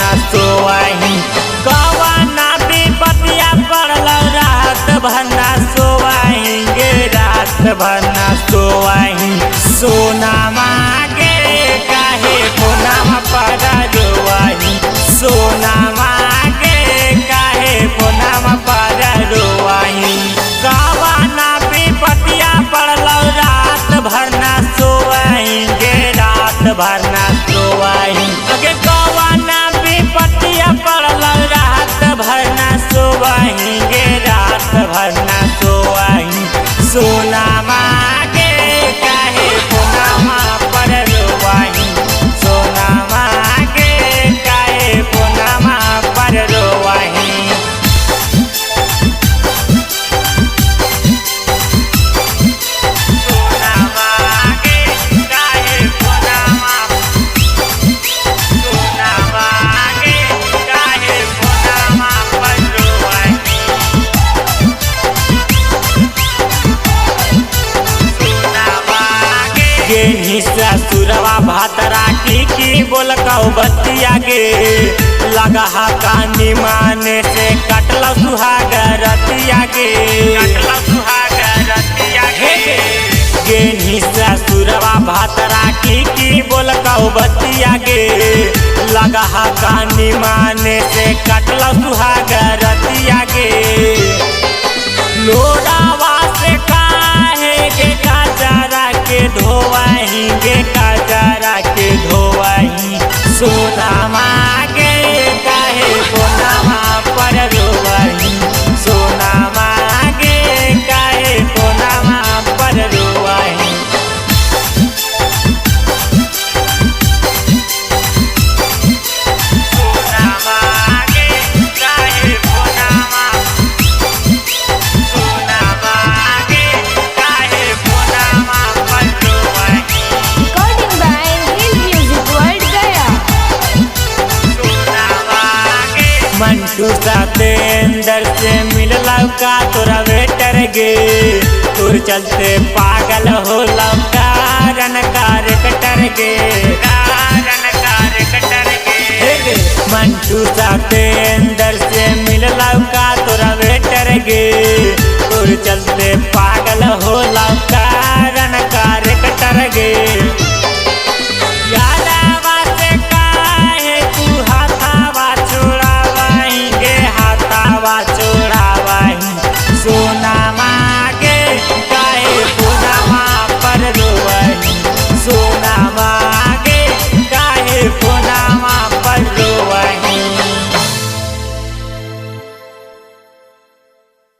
न सोवाही कवना विपतिया पड़ल रात भर न सोवाएंगे रात भर न सोवाही सोना मांगे काहे पुनः पर रोवाही सोना मांगे काहे पुनः पर रोवाही कवना विपतिया पड़ल रात भर न सोवाएंगे रात भर न सोवाही अगे कवना विपतिया पड़ल रात भर न सोवाएंगे रात भर न सोवाही सोना मांगे काहे पुनः पर रोवाही सोना मांगे काहे पुनः पर रोवाही सोना मांगे काहे पुनः सोना मांगे काहे पुनः पर रोवाही गे हिस्सा सुरवा भातरा की बोल कौ बतिया गे लगा कानी माने से कटल सुहागर रतिया गे कटल सुहागर रतिया गे हिस्सा सुरवा भातरा की बोल कौ बतिया गे लगा कानी माने से कटल सुहागर रतिया गे लोरावा से काहे के काजरा के धोवाही गे काजरा के धोवाही सोना मांगे काहे कोना पर रोवाही सोना मांगे काहे कोना पर रोवाही सोना मांगे काहे कोना सोना मांगे काहे पुनः पर रोवाही Recording by Hill Music World Gaya. सोना मांगे मंटू सतेंद्र से मिलला का तोरा वेटर गे तोर चलते पागल हो लौका रन कार कटर गे रन कार कटर गे मंटू सतेंद्र से मिलला का तोरा वेटर गे तोर चलते पागल हो लौका रन कार कटर गे यादवा से काहे तू हाथावा छोड़ावाही गे हाथावा